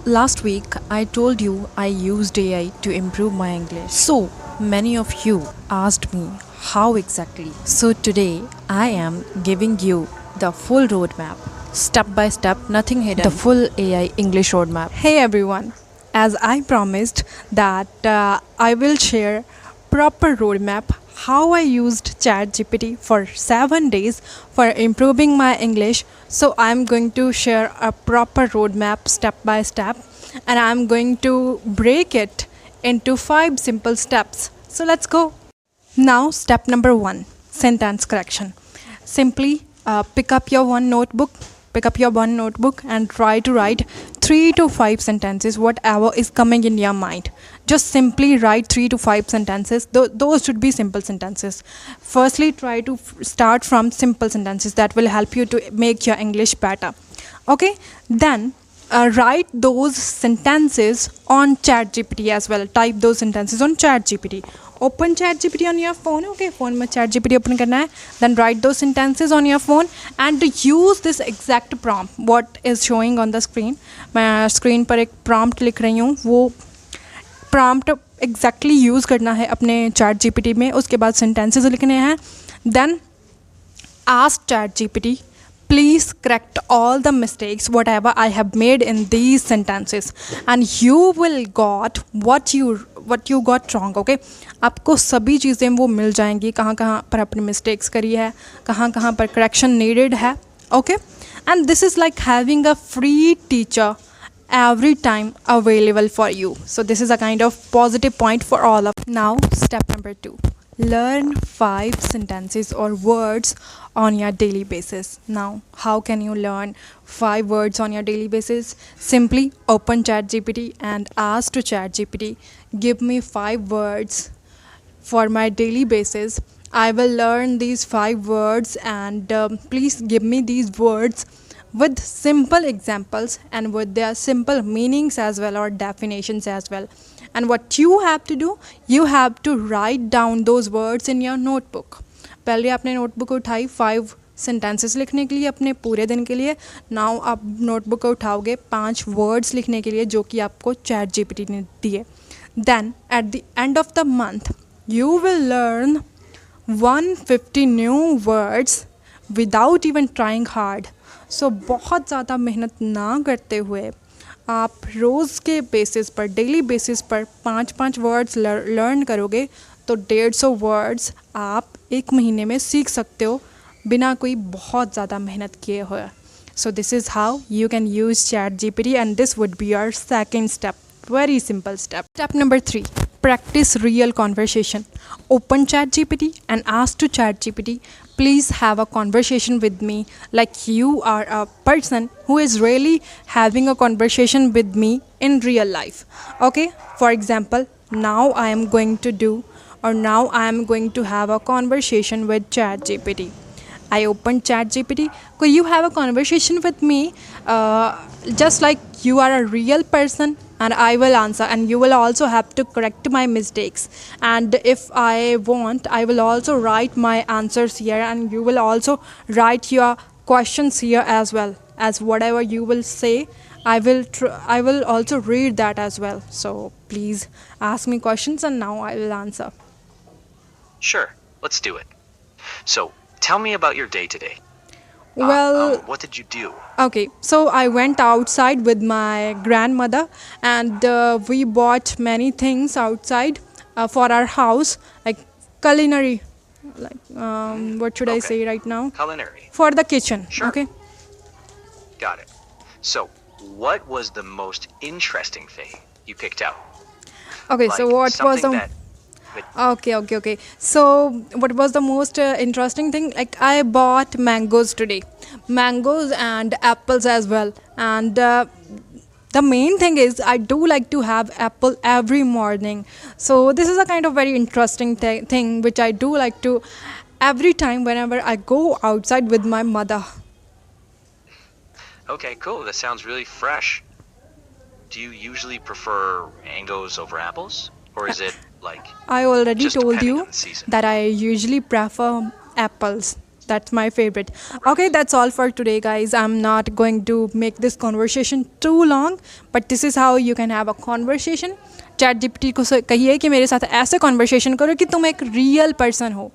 Last week, I told you I used AI to improve my English. So many of you asked me how exactly. So today, I am giving you the full roadmap, step by step, nothing hidden, the full AI English roadmap. Hey everyone, as I promised that I will share proper roadmap how I used ChatGPT for 7 days for improving my English. So I'm going to share a proper roadmap step by step and I'm going to break it into 5 simple steps. So let's go. Now step number 1, sentence correction. Simply pick up your one notebook and try to write 3 to 5 sentences, whatever is coming in your mind. Just simply write 3 to 5 sentences. Those should be simple sentences. Firstly, try to start from simple sentences that will help you to make your English better. Okay, then write those sentences on ChatGPT as well. Type those sentences on ChatGPT. Open ChatGPT on your phone. Okay, phone में ChatGPT open करना है. Then write those sentences on your phone and use this exact prompt. What is showing on the screen? मैं screen पर एक prompt लिख रही हूँ. वो prompt exactly use करना है अपने ChatGPT में. उसके बाद sentences लिखने हैं. Then ask ChatGPT, please correct all the mistakes whatever I have made in these sentences, and you will got what you got wrong. Okay, आपको सभी चीज़ें वो मिल जाएंगी, कहाँ कहाँ पर अपनी मिस्टेक्स करी है, कहाँ कहाँ पर करेक्शन नीडेड है. Okay, and this is like having a free teacher every time available for you. So this is a kind of positive point for all of. Now step number 2, learn 5 sentences or words on your daily basis. Now, how can you learn 5 words on your daily basis? Simply open ChatGPT and ask to ChatGPT, give me 5 words for my daily basis. I will learn these 5 words and please give me these words with simple examples and with their simple meanings as well or definitions as well. And what you have to do, you have to write down those words in your notebook. पहले आपने notebook उठाई 5 sentences लिखने के लिए अपने पूरे दिन के लिए. नाउ आप नोटबुक को उठाओगे 5 वर्ड्स लिखने के लिए जो कि आपको चैट जीपीटी ने दिए. Then at the end of the month you will learn 150 new words without even trying hard. So बहुत ज़्यादा मेहनत ना करते हुए आप रोज़ के बेसिस पर, डेली बेसिस पर 5-5 वर्ड्स लर्न करोगे तो 150 वर्ड्स आप एक महीने में सीख सकते हो बिना कोई बहुत ज़्यादा मेहनत किए हुए. So this is how you can use chat GPT and this would be your second step. Very simple step. Step number 3, practice real conversation. Open ChatGPT and ask to ChatGPT, please have a conversation with me like you are a person who is really having a conversation with me in real life. Okay, for example, now I am going to have a conversation with ChatGPT. I opened ChatGPT. Could you have a conversation with me just like you are a real person? And I will answer, and you will also have to correct my mistakes. And if I want, I will also write my answers here, and you will also write your questions here as well. As whatever you will say, I will also read that as well. So please ask me questions, and now I will answer. Sure, let's do it. So, tell me about your day today. Well, what did you do? okay, so I went outside with my grandmother and we bought many things outside for our house, like culinary, like what should I Okay. say right now? Culinary. For the kitchen. Sure. Okay. Got it. So, what was the most interesting thing you picked out? Okay, so what was something the that Okay. So what was the most interesting thing? Like I bought mangoes today, mangoes and apples as well. And the main thing is I do like to have apple every morning. So this is a kind of very interesting thing which I do like to every time whenever I go outside with my mother. Okay, cool. That sounds really fresh. Do you usually prefer mangoes over apples? Or is it like I already just told depending you on the season? that I usually prefer apples. That's my favorite. Okay, that's all for today, guys. I'm not going to make this conversation too long, but this is how you can have a conversation. Chat GPT को कहिए कि मेरे साथ ऐसे conversation करो कि तुम एक रियल पर्सन हो.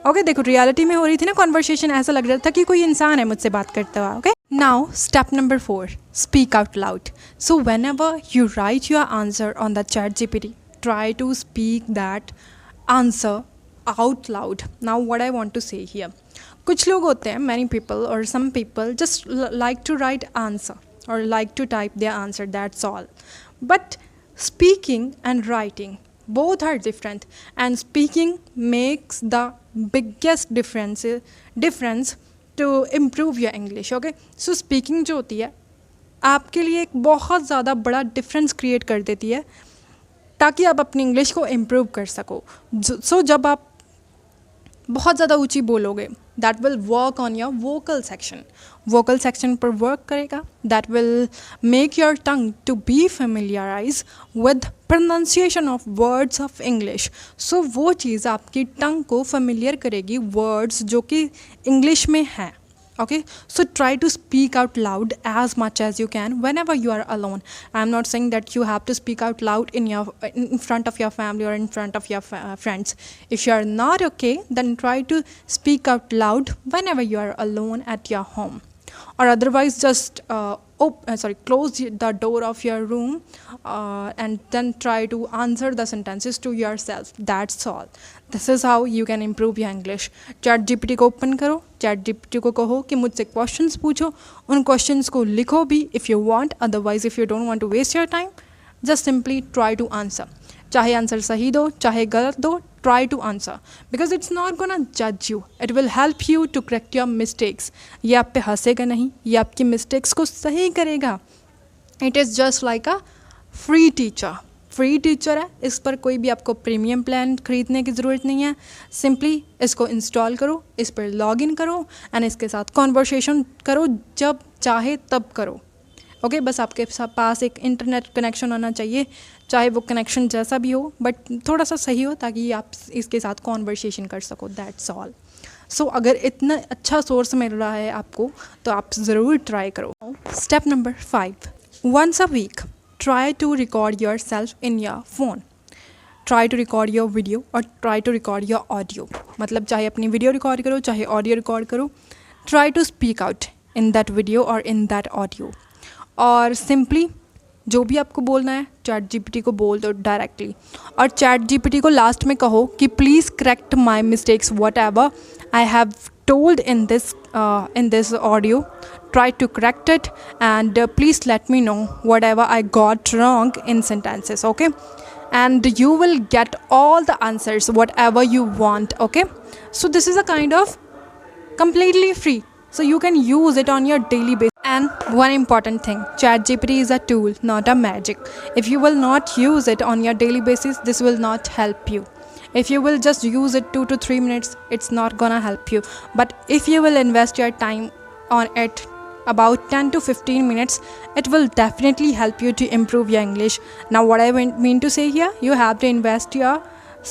ओके, देखो रियलिटी में हो रही थी ना कॉन्वर्सेशन, ऐसा लग रहा था कि कोई इंसान है मुझसे बात करता हुआ. Okay, now step number 4, speak out loud. So when ever you right your answer on the chat GPT, try to speak that answer out loud. Now what I want to say here, कुछ लोग होते हैं, many people or some people just like to write answer or like to type their answer, that's all. But speaking and writing both are different, and speaking makes the biggest difference to improve your English. Okay, so speaking जो होती है आपके लिए एक बहुत ज़्यादा बड़ा difference create कर देती है ताकि आप अपनी इंग्लिश को इम्प्रूव कर सको. सो जब आप बहुत ज़्यादा ऊंची बोलोगे, that will work on your vocal section पर वर्क करेगा. That will make your tongue to be familiarise with pronunciation of words of English. So वो चीज़ आपकी टंग को फेमिलियर करेगी वर्ड्स जो कि इंग्लिश में हैं. Okay, so try to speak out loud as much as you can whenever you are alone. I'm not saying that you have to speak out loud in front of your family or in front of your friends. If you are not okay, then try to speak out loud whenever you are alone at your home, or otherwise just close the door of your room and then try to answer the sentences to yourself. That's all. This is how you can improve your English. Chat GPT को open करो, chat GPT को कहो कि मुझसे questions पूछो, उन questions को लिखो भी if you want. Otherwise, if you don't want to waste your time, just simply try to answer. चाहे आंसर सही दो चाहे गलत दो, try to answer because it's not gonna judge you. It will help you to correct your mistakes. ये आप पे हंसेगा नहीं, ये आपकी मिस्टेक्स को सही करेगा. It is just like a free teacher है. इस पर कोई भी आपको प्रीमियम प्लान ख़रीदने की ज़रूरत नहीं है. सिंपली इसको इंस्टॉल करो, इस पर लॉग इन करो एंड इसके साथ कॉन्वर्सेशन करो, जब चाहे तब करो. ओके, बस आपके पास एक इंटरनेट कनेक्शन होना चाहिए, चाहे वो कनेक्शन जैसा भी हो बट थोड़ा सा सही हो ताकि आप इसके साथ कॉन्वर्सेशन कर सको. That's all. सो अगर इतना अच्छा सोर्स मिल रहा है आपको तो आप ज़रूर ट्राई करो. Step number 5, once a week try to record yourself in your phone. Try to record your video or try to record your audio. मतलब चाहे अपनी वीडियो रिकॉर्ड करो चाहे ऑडियो रिकॉर्ड करो, try to speak out in that video or in that audio. और simply जो भी आपको बोलना है चैट जीपीटी को बोल दो डायरेक्टली, और चैट जीपीटी को लास्ट में कहो कि please correct my mistakes what ever I have told in this audio. Try to correct it and please let me know whatever I got wrong in sentences. Okay, and you will get all the answers whatever you want. Okay, so this is a kind of completely free, so you can use it on your daily basis. And one important thing, ChatGPT is a tool, not a magic. If you will not use it on your daily basis, this will not help you. If you will just use it 2 to 3 minutes, it's not gonna help you. But if you will invest your time on it about 10 to 15 minutes, it will definitely help you to improve your English. Now what I mean to say here, you have to invest your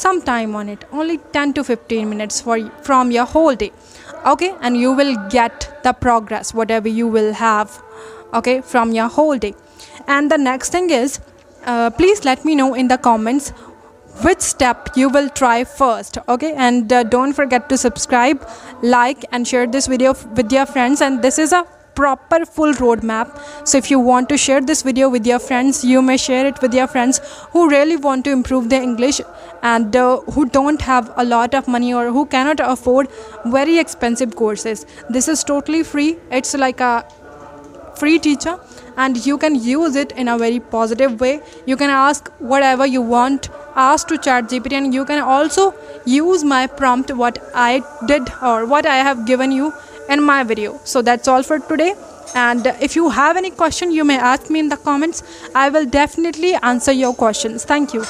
some time on it, only 10 to 15 minutes from your whole day. Okay, and you will get the progress whatever you will have, okay, from your whole day. And the next thing is, please let me know in the comments which step you will try first. Okay, and don't forget to subscribe, like and share this video with your friends. And this is a proper full roadmap, so if you want to share this video with your friends, you may share it with your friends who really want to improve their English and who don't have a lot of money or who cannot afford very expensive courses. This is totally free. It's like a free teacher and you can use it in a very positive way. You can ask whatever you want, ask to ChatGPT, and you can also use my prompt what I did or what I have given you in my video. So that's all for today, and if you have any question you may ask me in the comments. I will definitely answer your questions. Thank you.